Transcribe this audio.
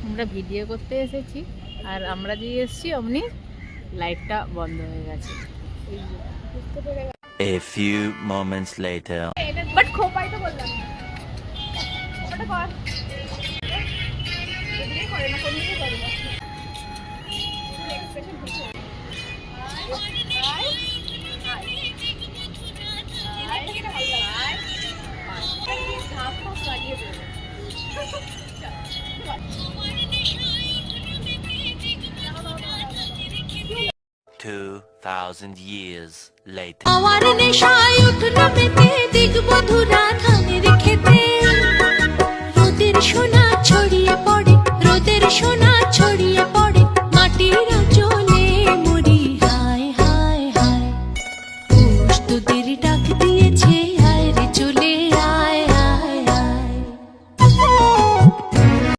আমরা ভিডিও করতে এসেছি আর আমরা যে এসেছি অমনি লাইটটা বন্ধ হয়ে গেছে। A few moments later. But খোপাই তো বললাম না। ওটা কর। এদিকে করে না, কোন দিকে করে না। এক্সপ্রেশন ঠিক আছে। ঘাস ফাস লাগিয়ে দেবো। 2000 years later. আমার নেশায় উঠল মেতে দিক বধুরা ধানের খেতে রোদের সোনা ছড়িয়ে